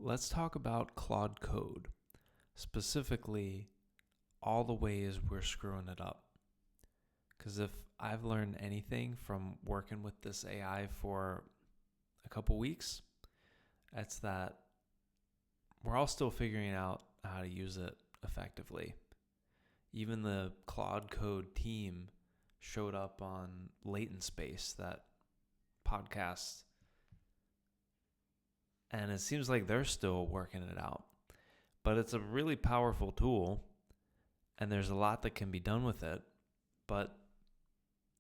Let's talk about Claude Code, specifically all the ways we're screwing it up. Because if I've learned anything from working with this AI for a couple weeks, it's that we're all still figuring out how to use it effectively. Even the Claude Code team showed up on Latent Space, that podcast, and it seems like they're still working it out. But it's a really powerful tool, and there's a lot that can be done with it. But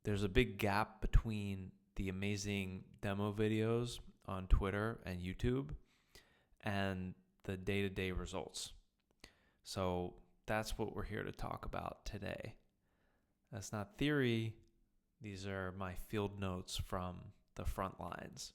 there's a big gap between the amazing demo videos on Twitter and YouTube and the day-to-day results. So that's what we're here to talk about today. That's not theory. These are my field notes from the Frontlines.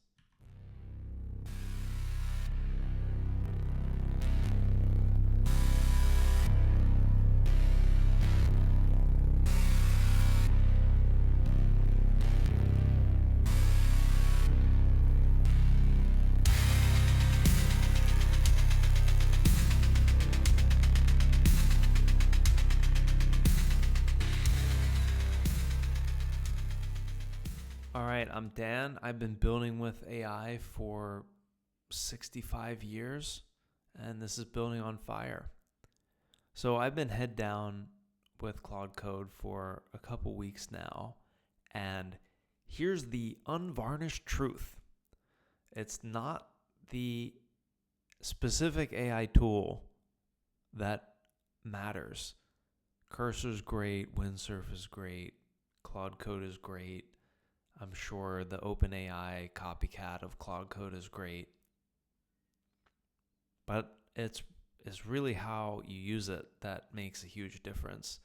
All right, I'm Dan. I've been building with AI for 65 years, and this is building on fire. So I've been head down with Claude Code for a couple weeks now, and here's the unvarnished truth. It's not the specific AI tool that matters. Cursor's great, Windsurf is great, Claude Code is great. I'm sure the OpenAI copycat of Claude Code is great. But it's really how you use it that makes a huge difference.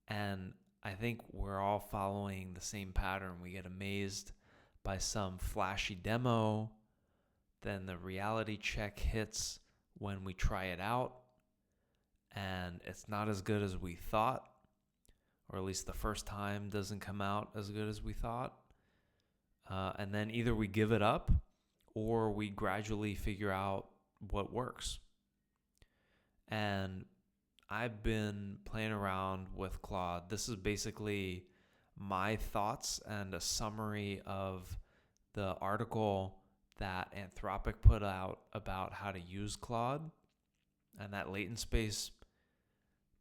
And I think we're all following the same pattern. We get amazed by some flashy demo, then the reality check hits when we try it out, and it's not as good as we thought, or at least the first time doesn't come out as good as we thought. And then either we give it up or we gradually figure out what works. And I've been playing around with Claude. This is basically my thoughts and a summary of the article that Anthropic put out about how to use Claude and that Latent Space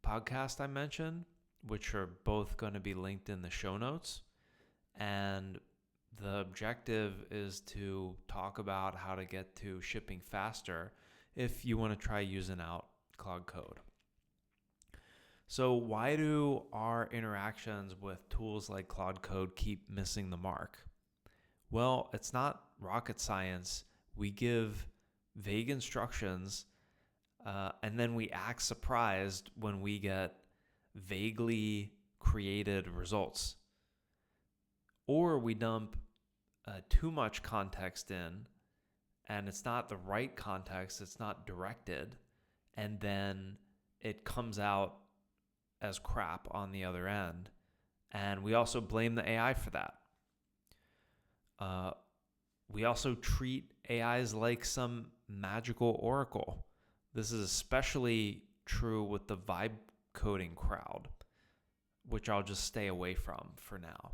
podcast I mentioned, which are both going to be linked in the show notes. And the objective is to talk about how to get to shipping faster if you want to try using out Claude Code. So why do our interactions with tools like Claude Code keep missing the mark? Well, it's not rocket science. We give vague instructions and then we act surprised when we get vaguely created results. Or we dump too much context in, and it's not the right context, it's not directed, and then it comes out as crap on the other end. And we also blame the AI for that. We also treat AIs like some magical oracle. This is especially true with the vibe coding crowd, which I'll just stay away from for now.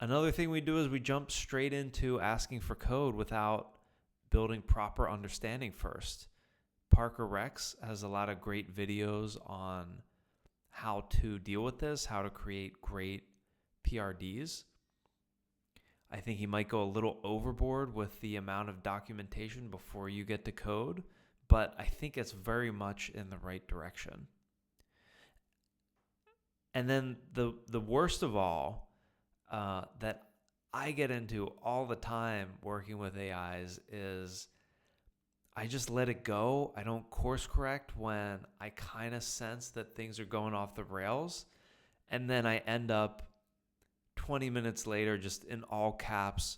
Another thing we do is we jump straight into asking for code without building proper understanding first. Parker Rex has a lot of great videos on how to deal with this, how to create great PRDs. I think he might go a little overboard with the amount of documentation before you get to code, but I think it's very much in the right direction. And then the worst of all, that I get into all the time working with AIs is I just let it go. I don't course correct when I kind of sense that things are going off the rails. And then I end up 20 minutes later just in all caps,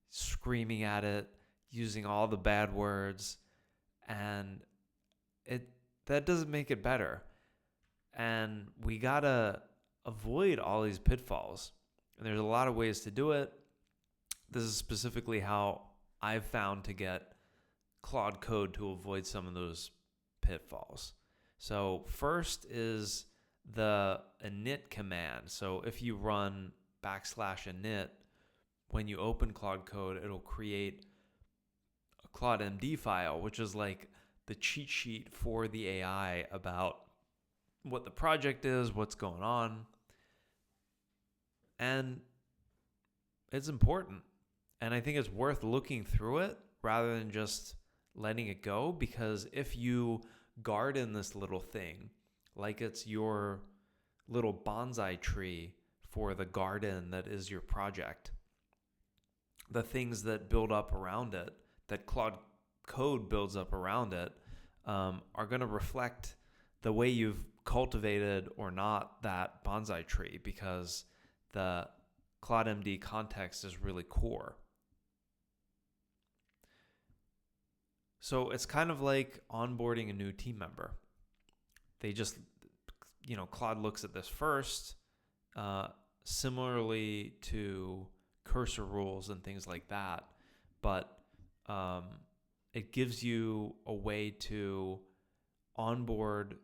screaming at it, using all the bad words. And that doesn't make it better. And we got to avoid all these pitfalls. And there's a lot of ways to do it. This is specifically how I've found to get Claude Code to avoid some of those pitfalls. So first is the init command. So if you run /init, when you open Claude Code, it'll create a CLAUDE.md file, which is like the cheat sheet for the AI about what the project is, what's going on. And it's important. And I think it's worth looking through it rather than just letting it go, because if you garden this little thing like it's your little bonsai tree for the garden that is your project, the things that build up around it, that Claude Code builds up around it, are going to reflect the way you've cultivated or not that bonsai tree, because the CLAUDE.md context is really core. So it's kind of like onboarding a new team member. They just, Claude looks at this first, similarly to cursor rules and things like that. But it gives you a way to onboard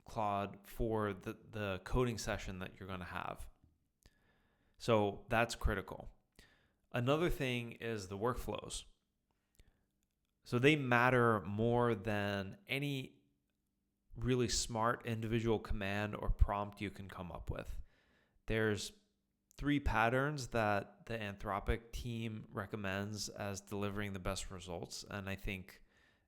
Claude for the coding session that you're going to have. So that's critical. Another thing is the workflows. So they matter more than any really smart individual command or prompt you can come up with. There's 3 patterns that the Anthropic team recommends as delivering the best results, and I think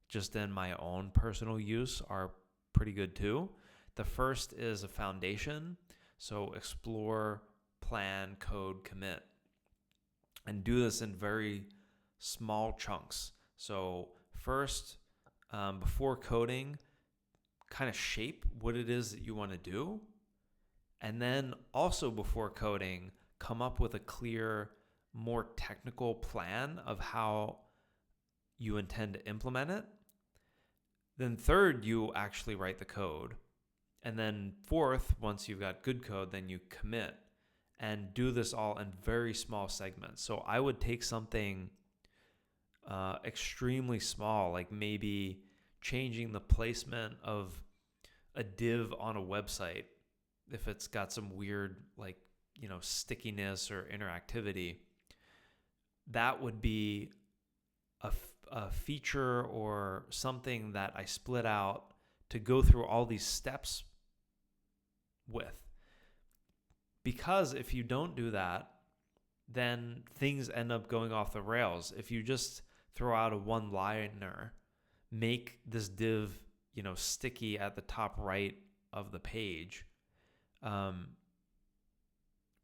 just in my own personal use are pretty good too. The first is a foundation. So explore, plan, code, commit. And do this in very small chunks. So first, before coding, kind of shape what it is that you want to do. And then also before coding, come up with a clear, more technical plan of how you intend to implement it. Then third, you actually write the code. And then fourth, once you've got good code, then you commit and do this all in very small segments. So I would take something extremely small, like maybe changing the placement of a div on a website if it's got some weird stickiness or interactivity. That would be a feature or something that I split out to go through all these steps with. Because if you don't do that, then things end up going off the rails. If you just throw out a one-liner, make this div, sticky at the top right of the page,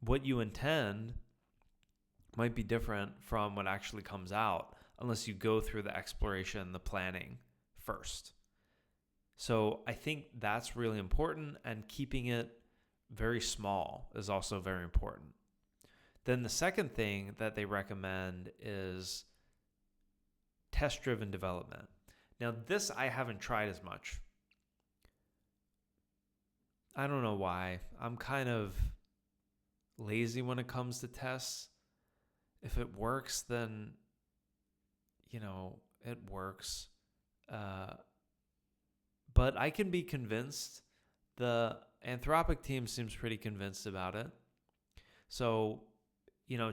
what you intend might be different from what actually comes out unless you go through the exploration, the planning first. So I think that's really important, and keeping it very small is also very important. Then the second thing that they recommend is test-driven development. Now, this I haven't tried as much. I don't know why. I'm kind of lazy when it comes to tests. If it works, then, it works. But I can be convinced. The Anthropic team seems pretty convinced about it. So,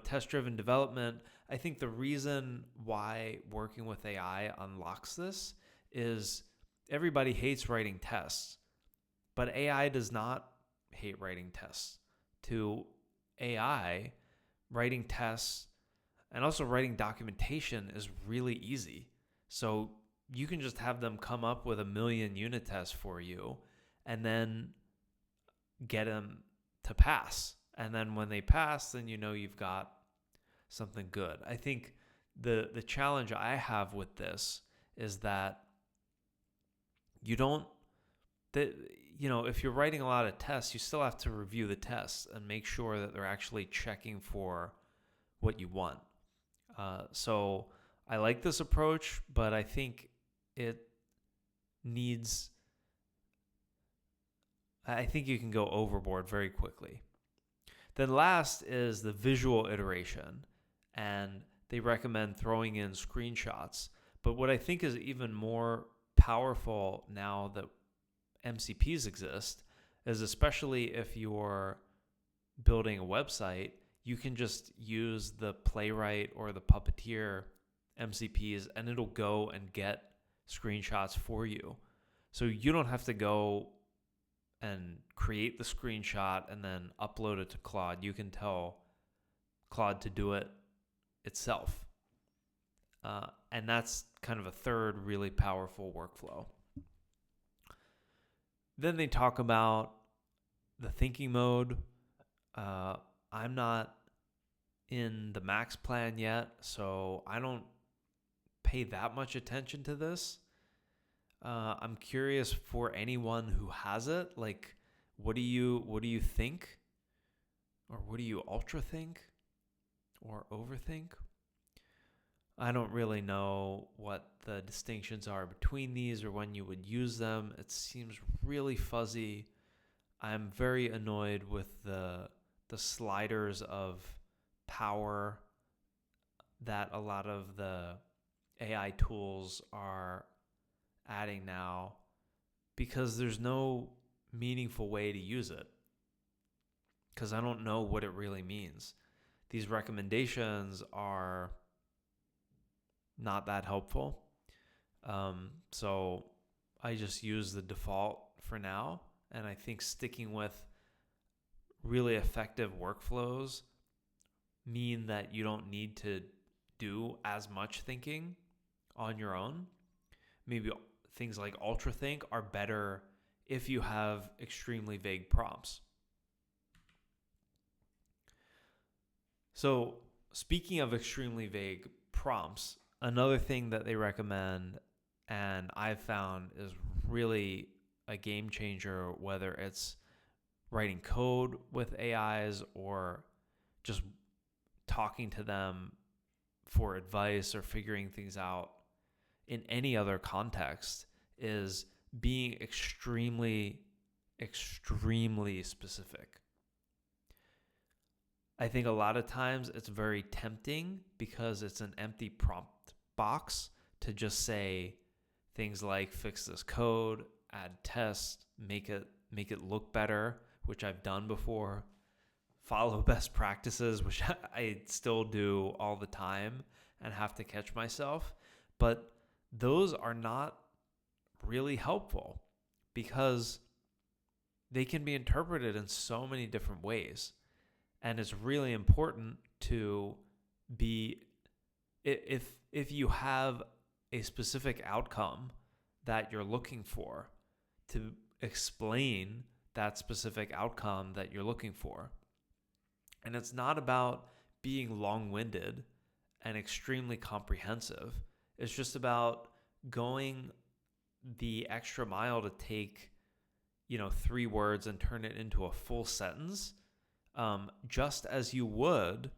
test-driven development, I think the reason why working with AI unlocks this is everybody hates writing tests, but AI does not hate writing tests. To AI, writing tests and also writing documentation is really easy. So you can just have them come up with 1 million unit tests for you and then get them to pass. And then when they pass, then you've got something good. I think the challenge I have with this is that if you're writing a lot of tests, you still have to review the tests and make sure that they're actually checking for what you want. So I like this approach, but I think you can go overboard very quickly. Then last is the visual iteration, and they recommend throwing in screenshots. But what I think is even more powerful now that MCPs exist is, especially if you're building a website, you can just use the Playwright or the Puppeteer MCPs and it'll go and get screenshots for you. So you don't have to go and create the screenshot and then upload it to Claude. You can tell Claude to do it itself. And that's kind of a third really powerful workflow. Then they talk about the thinking mode. I'm not in the max plan yet, so I don't pay that much attention to this. I'm curious for anyone who has it. Like, what do you think? Or what do you ultra think? Or overthink? I don't really know what the distinctions are between these or when you would use them. It seems really fuzzy. I'm very annoyed with the sliders of power that a lot of the AI tools are adding now, because there's no meaningful way to use it, because I don't know what it really means. These recommendations are not that helpful. So I just use the default for now. And I think sticking with really effective workflows mean that you don't need to do as much thinking on your own. Maybe things like UltraThink are better if you have extremely vague prompts. So speaking of extremely vague prompts, another thing that they recommend, and I've found is really a game changer, whether it's writing code with AIs or just talking to them for advice or figuring things out in any other context, is being extremely, extremely specific. I think a lot of times it's very tempting because it's an empty prompt box to just say things like fix this code, add tests, make it look better, which I've done before, follow best practices, which I still do all the time and have to catch myself. But those are not really helpful because they can be interpreted in so many different ways. And it's really important to be, if you have a specific outcome that you're looking for, to explain that specific outcome that you're looking for. And it's not about being long-winded and extremely comprehensive. It's just about going the extra mile to take, 3 words and turn it into a full sentence, just as you would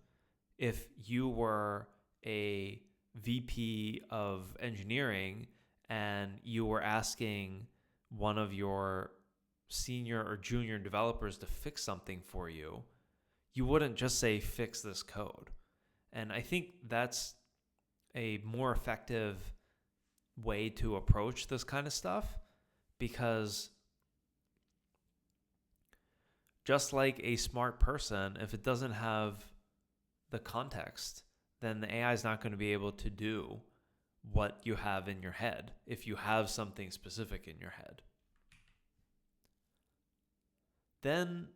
if you were a VP of engineering and you were asking one of your senior or junior developers to fix something for you. You wouldn't just say, fix this code. And I think that's a more effective way to approach this kind of stuff, because just like a smart person, if it doesn't have the context, then the AI is not going to be able to do what you have in your head if you have something specific in your head. Then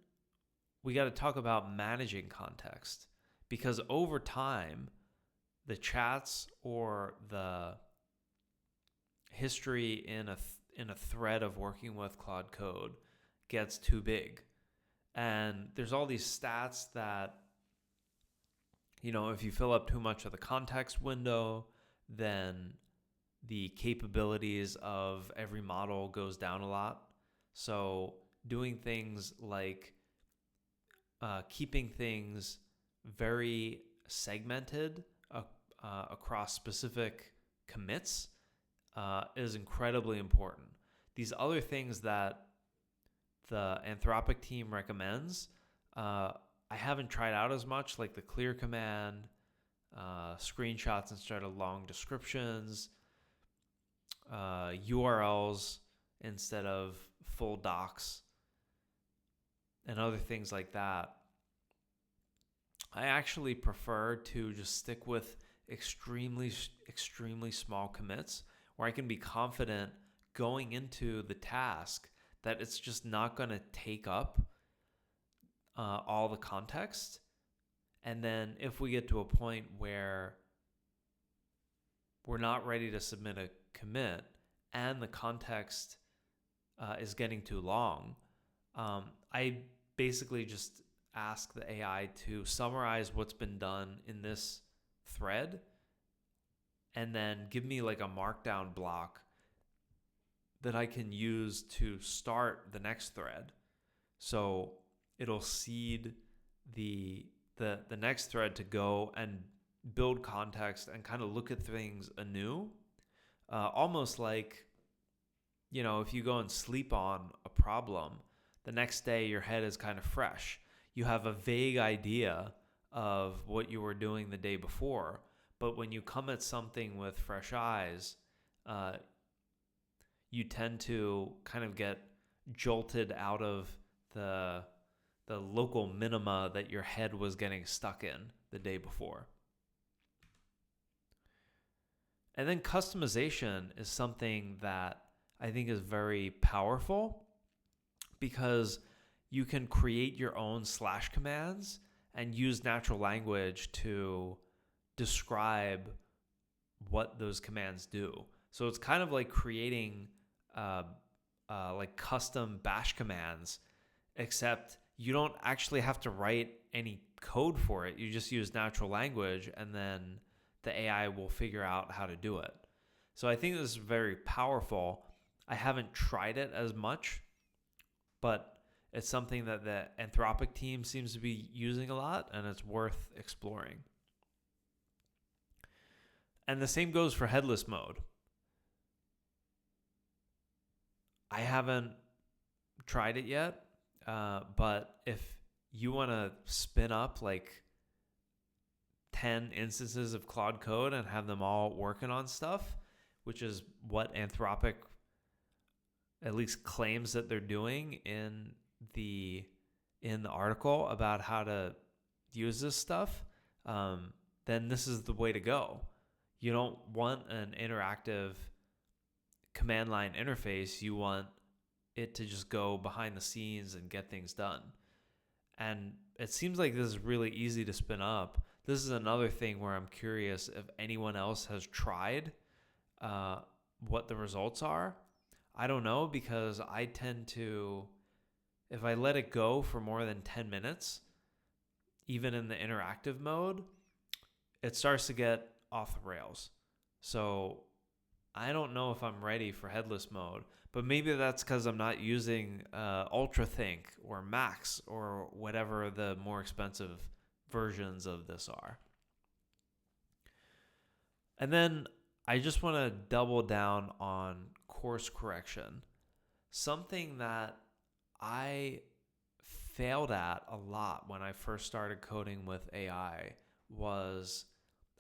we got to talk about managing context, because over time, the chats or the history in a thread of working with Claude Code gets too big. And there's all these stats that, if you fill up too much of the context window, then the capabilities of every model goes down a lot. So doing things like keeping things very segmented across specific commits is incredibly important. These other things that the Anthropic team recommends, I haven't tried out as much, like the clear command, screenshots instead of long descriptions. URLs instead of full docs, and other things like that. I actually prefer to just stick with extremely small commits where I can be confident going into the task that it's just not going to take up all the context. And then if we get to a point where we're not ready to submit a commit and the context is getting too long, I basically just ask the AI to summarize what's been done in this thread and then give me like a markdown block that I can use to start the next thread. So it'll seed the next thread to go and build context and kind of look at things anew. Almost like, if you go and sleep on a problem, the next day your head is kind of fresh. You have a vague idea of what you were doing the day before, but when you come at something with fresh eyes, you tend to kind of get jolted out of the local minima that your head was getting stuck in the day before. And then customization is something that I think is very powerful because you can create your own / commands and use natural language to describe what those commands do. So it's kind of like creating like custom bash commands, except you don't actually have to write any code for it. You just use natural language and then the AI will figure out how to do it. So I think this is very powerful. I haven't tried it as much, but it's something that the Anthropic team seems to be using a lot, and it's worth exploring. And the same goes for headless mode. I haven't tried it yet, but if you want to spin up like 10 instances of Claude Code and have them all working on stuff, which is what Anthropic at least claims that they're doing in the article about how to use this stuff, then this is the way to go. You don't want an interactive command line interface. You want it to just go behind the scenes and get things done. And it seems like this is really easy to spin up. This is another thing where I'm curious if anyone else has tried what the results are. I don't know, because I tend to, if I let it go for more than 10 minutes, even in the interactive mode, it starts to get off the rails. So I don't know if I'm ready for headless mode, but maybe that's because I'm not using UltraThink or Max or whatever the more expensive versions of this are. And then I just want to double down on course correction. Something that I failed at a lot when I first started coding with AI was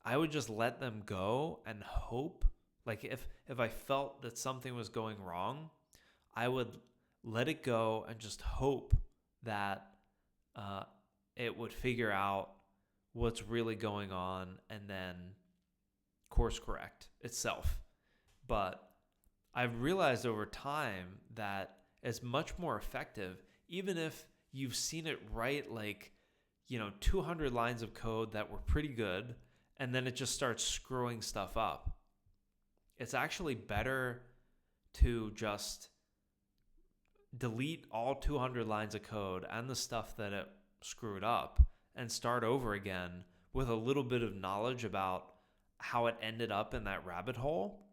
I would just let them go and hope. Like if I felt that something was going wrong, I would let it go and just hope that it would figure out what's really going on and then course correct itself. But I've realized over time that it's much more effective, even if you've seen it write 200 lines of code that were pretty good, and then it just starts screwing stuff up. It's actually better to just delete all 200 lines of code and the stuff that it screwed up and start over again with a little bit of knowledge about how it ended up in that rabbit hole.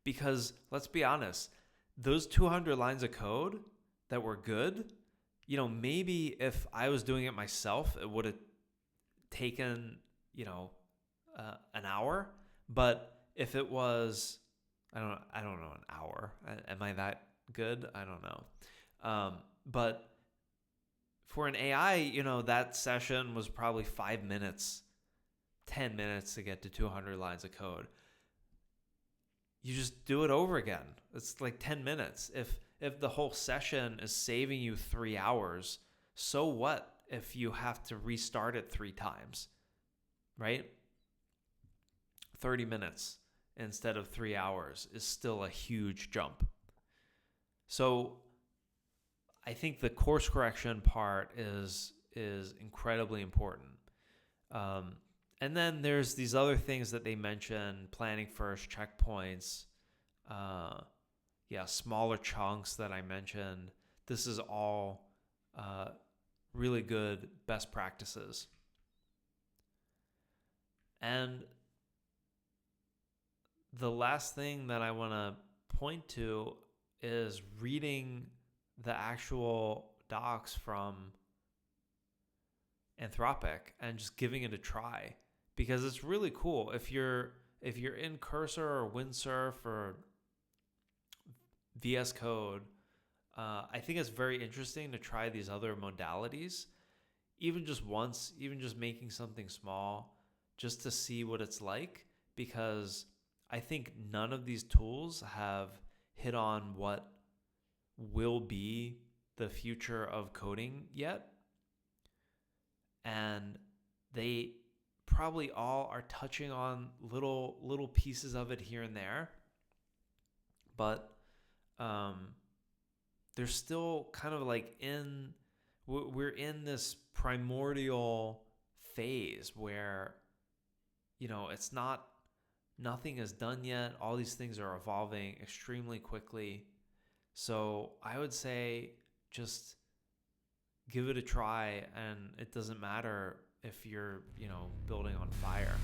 Because let's be honest, those 200 lines of code that were good, maybe if I was doing it myself, it would have taken, an hour. But if it was, I don't know, an hour. Am I that good? I don't know. But for an AI, that session was probably 5 minutes, 10 minutes to get to 200 lines of code. you just do it over again. It's like 10 minutes. If the whole session is saving you 3 hours, so what if you have to restart it 3 times, right? 30 minutes instead of 3 hours is still a huge jump. So I think the course correction part is incredibly important. And then there's these other things that they mention: planning first, checkpoints, smaller chunks that I mentioned. This is all really good best practices. And the last thing that I want to point to is reading the actual docs from Anthropic and just giving it a try, because it's really cool. If you're in Cursor or Windsurf or VS Code, I think it's very interesting to try these other modalities, even just once, even just making something small, just to see what it's like, because I think none of these tools have hit on what will be the future of coding yet. And they probably all are touching on little pieces of it here and there. But they're still kind of like we're in this primordial phase where, it's nothing is done yet. All these things are evolving extremely quickly. So I would say just give it a try, and it doesn't matter if you're, building on fire.